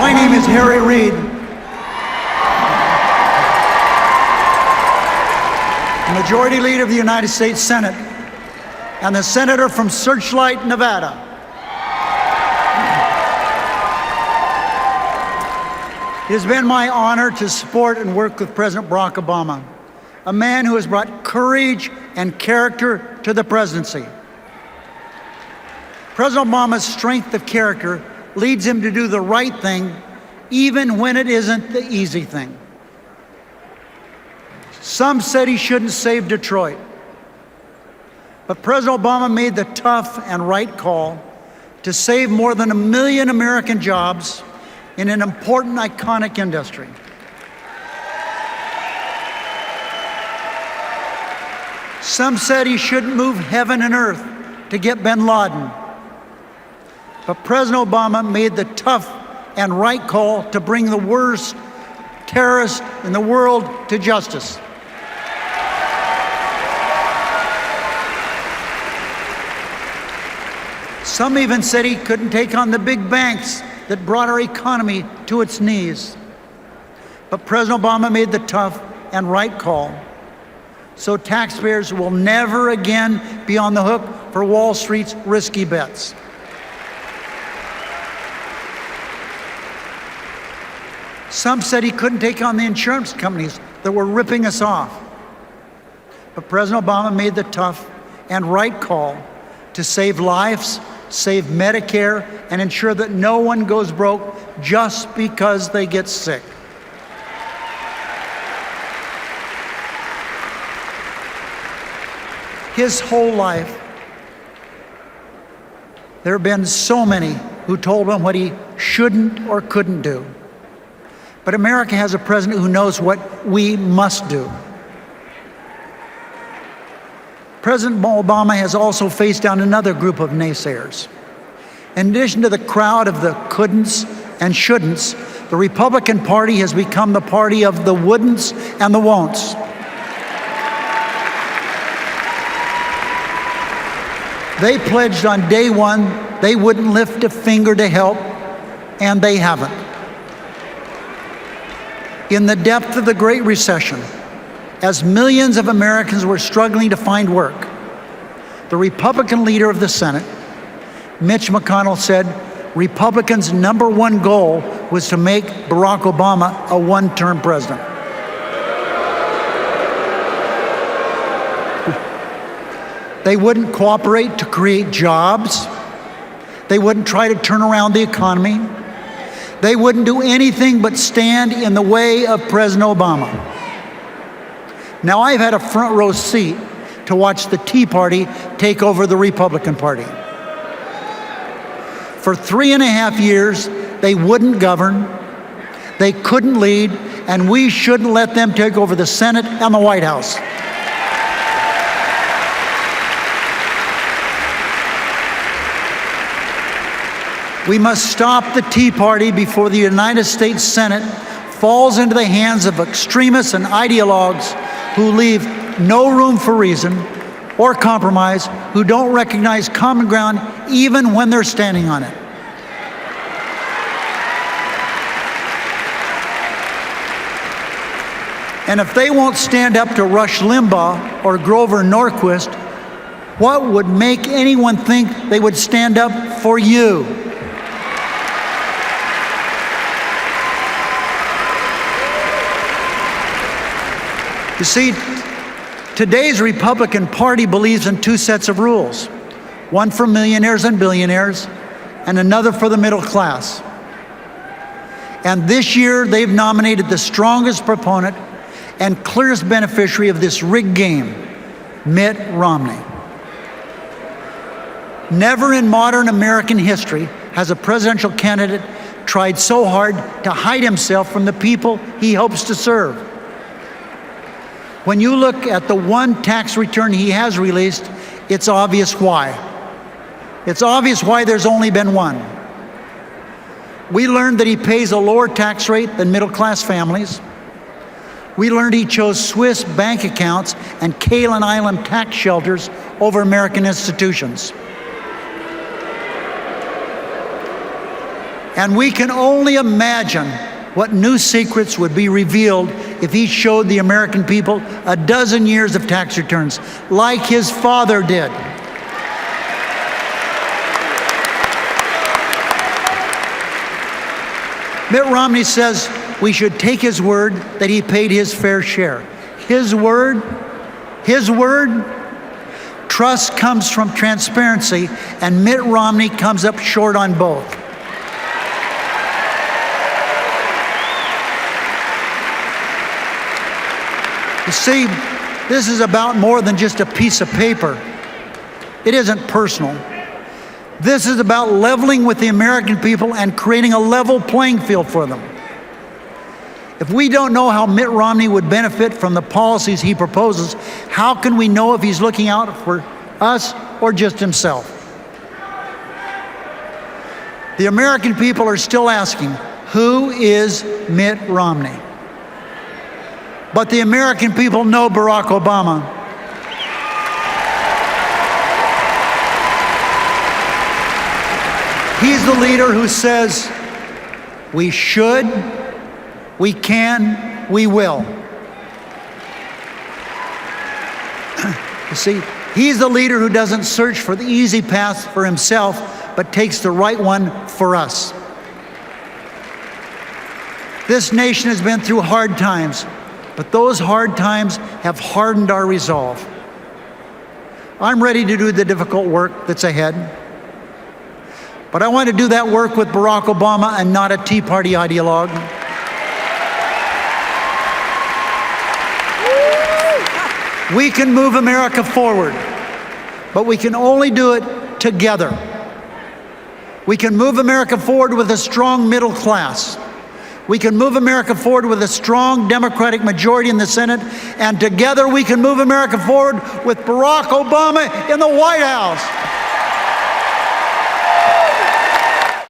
My name is Harry Reid. Majority Leader of the United States Senate and the Senator from Searchlight, Nevada. It has been my honor to support and work with President Barack Obama, a man who has brought courage and character to the presidency. President Obama's strength of character leads him to do the right thing, even when it isn't the easy thing. Some said he shouldn't save Detroit, but President Obama made the tough and right call to save more than 1 million American jobs in an important, iconic industry. Some said he shouldn't move heaven and earth to get bin Laden, but President Obama made the tough and right call to bring the worst terrorists in the world to justice. Some even said he couldn't take on the big banks that brought our economy to its knees. But President Obama made the tough and right call, so taxpayers will never again be on the hook for Wall Street's risky bets. Some said he couldn't take on the insurance companies that were ripping us off. But President Obama made the tough and right call to save lives, save Medicare, and ensure that no one goes broke just because they get sick. His whole life, there have been so many who told him what he shouldn't or couldn't do. But America has a president who knows what we must do. President Obama has also faced down another group of naysayers. In addition to the crowd of the couldn'ts and shouldn'ts, the Republican Party has become the party of the wouldn'ts and the won'ts. They pledged on day one they wouldn't lift a finger to help, and they haven't. In the depth of the Great Recession, as millions of Americans were struggling to find work, the Republican leader of the Senate, Mitch McConnell, said Republicans' #1 goal was to make Barack Obama a one-term president. They wouldn't cooperate to create jobs. They wouldn't try to turn around the economy. They wouldn't do anything but stand in the way of President Obama. Now, I've had a front row seat to watch the Tea Party take over the Republican Party. For 3.5 years, they wouldn't govern, they couldn't lead, and we shouldn't let them take over the Senate and the White House. We must stop the Tea Party before the United States Senate falls into the hands of extremists and ideologues who leave no room for reason or compromise, who don't recognize common ground even when they're standing on it. And if they won't stand up to Rush Limbaugh or Grover Norquist, what would make anyone think they would stand up for you? You see, today's Republican Party believes in two sets of rules, one for millionaires and billionaires, and another for the middle class. And this year, they've nominated the strongest proponent and clearest beneficiary of this rigged game, Mitt Romney. Never in modern American history has a presidential candidate tried so hard to hide himself from the people he hopes to serve. When you look at the one tax return he has released, it's obvious why. It's obvious why there's only been one. We learned that he pays a lower tax rate than middle-class families. We learned he chose Swiss bank accounts and Cayman Island tax shelters over American institutions. And we can only imagine what new secrets would be revealed if he showed the American people a dozen years of tax returns, like his father did. Mitt Romney says we should take his word that he paid his fair share. His word. Trust comes from transparency, and Mitt Romney comes up short on both. You see, this is about more than just a piece of paper. It isn't personal. This is about leveling with the American people and creating a level playing field for them. If we don't know how Mitt Romney would benefit from the policies he proposes, how can we know if he's looking out for us or just himself? The American people are still asking, who is Mitt Romney? But the American people know Barack Obama. He's the leader who says, we should, we can, we will. You see, he's the leader who doesn't search for the easy path for himself, but takes the right one for us. This nation has been through hard times, but those hard times have hardened our resolve. I'm ready to do the difficult work that's ahead. But I want to do that work with Barack Obama and not a Tea Party ideologue. We can move America forward, but we can only do it together. We can move America forward with a strong middle class. We can move America forward with a strong Democratic majority in the Senate, and together we can move America forward with Barack Obama in the White House.